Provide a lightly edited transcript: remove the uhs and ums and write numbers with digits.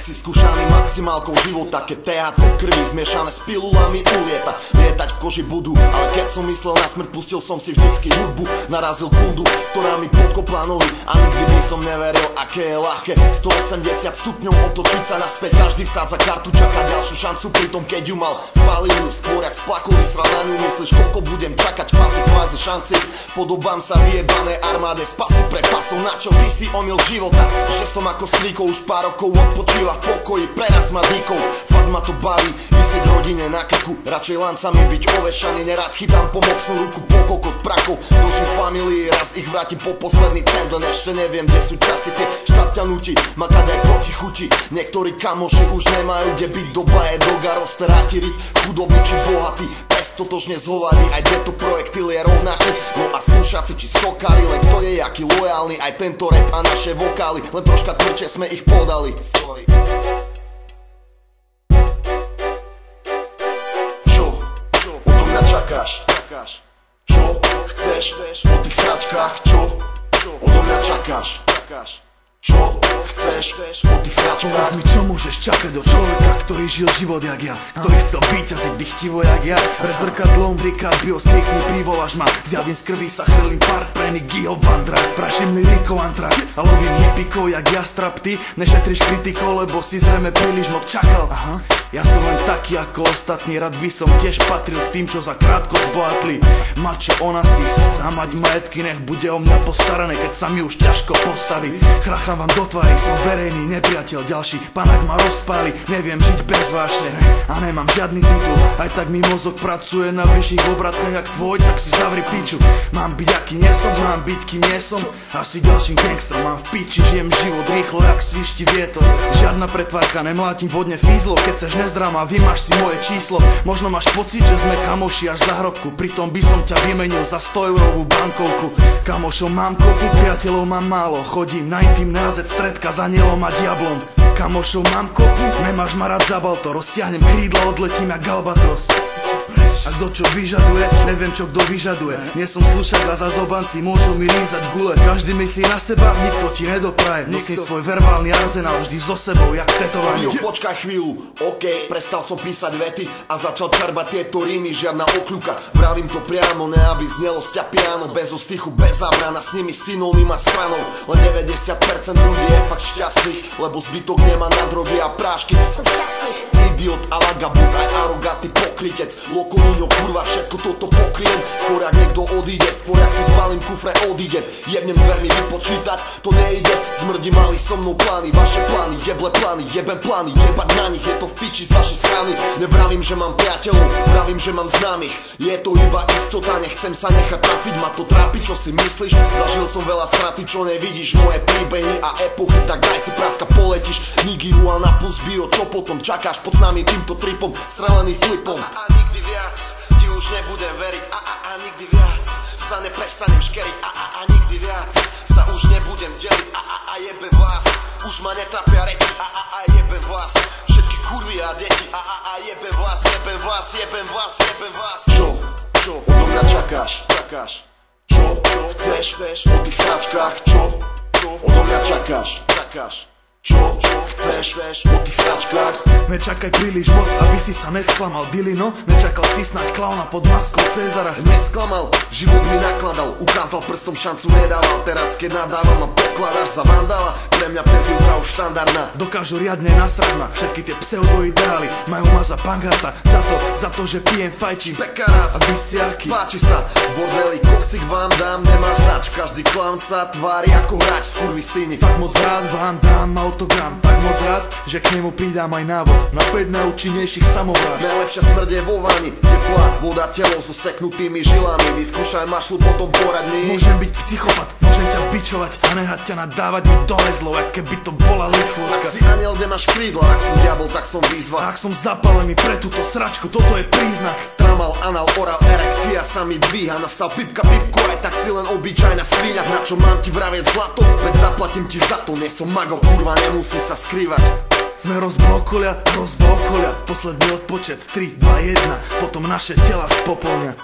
veci skúšaný maximálkou života, keď THC v krvi zmiešané s pilulami ulieta. Lietať v koži budú, ale keď som myslel na smrť, pustil som si vždycky hudbu. Narazil kundu, ktorá mi podkopla nohy a nikdy by som neveril, aké je ľahké 180 stupňov otočiť sa naspäť. Každý vsádza kartu, čaká ďalšiu šancu, pritom keď ju mal, spálil ju skôr jak splakol vysral na ňu. Myslíš, koľko budem čakať, fázy kvázi šanci. Podobám sa vyjebanej armáde, spasy pre pasov, na čo ty si omyl života. Že som ako strýkov už pár rokov odpočíva v pokoji, preraz ma dýkov. Fakt ma to baví, vysieť v rodine na krku, radšej lancami byť ovešaný. Nerad chytám pomocnú ruku po kokot prakov, dožím familii, raz ich vrátim po posledný cent. Len ešte neviem, kde sú časy, tie štát ťa nutí makať aj proti chuti. Niektorí kamoši už nemajú kde byť, doba je droga, rozteráti ryť, chudobný či bohatý, pes totožne zhovadí, aj tieto projektil je rovnaký. No a slúšaci či stokári, len kto je jaký lojálny, aj tento rap a naše vokály, len troška tvrdšie sme ich podali. Sorry. Čo odo mňa čakáš? Čo chceš po tých sračkách? Čo odo mňa čakáš? Čo chceš po tých sračkách? Povedz mi, čo môžeš čakať od človeka, ktorý žil život jak ja, ktorý chcel víťaziť dychtivo jak ja. Pred zrkadlom DiCaprio skrikni, privoláš ma, zjavím z krvi sa chrlím park pre Nigyho Vandra. Praším lyrikov antrax a lovím hippikov jak jastrap. Ty nešetriš kritikov, lebo si zrejme príliš moc čakal. Ja som len taký ako ostatní, rád by som tiež patril k tým, čo za krátko zbohatli. Mačo, ona si a mať majetky, nech bude o mňa postarané, keď sa mi už ťažko postaví. Chrachám vám do tvary, som verejný nepriateľ, ďalší panák ma rozpáli. Neviem žiť bezvážne a nemám žiadny titul, aj tak mi mozog pracuje na vyšších obratkách jak tvoj, tak si zavri piču. Mám byť aký nie som, mám byť kým nie som, asi ďalším gangstrom. Mám v piči, žijem život rýchlo jak svišti vietor. Žiadna pretvárka, nemlátim vodne fízlo, keď chceš nezdráma, vymáš si moje číslo. Možno máš pocit, že sme kamoši až za hrobku, pritom by som ťa vymenil za 100-eurovú bankovku. Kamošov mám kopu, priateľov mám málo, chodím na intimné azec, stredka za anielom a diablom. Kamošov mám kopu, nemáš ma rád, zabal to, roztiahnem krídla, odletím jak albatros. A kto čo vyžaduje, neviem čo kto vyžaduje. Nie som slušák a za zobanci môžu mi lízať gule. Každý myslí na seba, nikto ti nedopraje. Nosím svoj verbálny arzenál vždy so sebou jak tetovanie. Počkaj chvíľu, ok, prestal som písať vety a začal čarbať tieto rímy, žiadna okľuka. Vravím to priamo, ne aby znelo sťa piano, bez ostychu, bez zábrana, s nimi synonym a stranou. Len 90% ľudí je fakt šťastných, lebo zbytok nemá na drogy a prášky. Som šťastný. Idiot a vagabund, aj arogantný pokrytec, lokolíňo, kurva, všetko toto pokriem. Skôr ak niekto odíde, skôr ak si zbalím kufre, odíde. Jebnem dvermi vypočítať, to nejde. Zmrdí mali so mnou plány, vaše plány, jeble plány, jebem plány, jebať na nich, je to v piči z vašej strany. Nevravím, že mám priateľov, vravím, že mám známych. Je to iba istota, nechcem sa nechať trafiť, ma to trápi, čo si myslíš. Zažil som veľa straty, čo nevidíš, moje príbehy a epochy, tak daj si praska, poletiš. Nigyho a na plus bio, čo potom čakáš pod nami týmto tripom, strelený flipom. A nikdy viac ti už nebudem veriť, a nikdy viac sa neprestanem škeriť, a nikdy viac sa už nebudem deliť, a jebem vás, už ma netrapia reči, a jebem vás, všetky kurvy a deti, a jebem vás, jebem vás, jebem vás, jebem vás. Čo odo mňa čakáš? Čo chceš po tých sračkách? Čo odo mňa čakáš? Čo chceš po tých sračkách? Nečakaj príliš moc, aby si sa nesklamal, Dilino. Nečakal si snáď klauna pod maskou Cezara. Nesklamal, život mi nakladal, ukázal prstom, šancu nedával. Teraz keď nadávam a pokladáš za vandala, pre mňa prezivka už štandardná. Dokážu riadne nasrať ma všetky tie pseudoideály, majú ma za pangáta, za to, že pijem, fajčím Pekarát, a vy si aký? Páči sa, bordeli, koksik vám dám, nemáš zač. Každý klaun sa tvári ako hráč, skurvysyni. Fakt moc rád vám dám autogram, tak moc rád, že k nemu pridám aj návod na 5 najúčinnejších samovrážd. Najlepšia smrť je vo vani, teplá voda, telo so seknutými žilami. Vyskúšaj mašlu, potom poraď mi. Môžem byť psychopat, môžem ťa bičovať a nehať ťa nadávať mi do hezlov, ak keby to bola lichvotka. Ak si aniel, kde máš krídla, ak som diabol, tak som výzva. Ak som zapálený pre túto sračku, toto je príznak. Tramal, anal, oral, erekcia sa mi dvíha. Nastal pipka, pipku, aj tak si len obyčajná sviňa. Na čo mám ti vravieť zlato, veď zaplatím ti za to. Nie som magor, kurva, nemusí sa skrývať. Sme rozblokolia, posledný odpočet 3, 2, 1, potom naše tela spopolnia.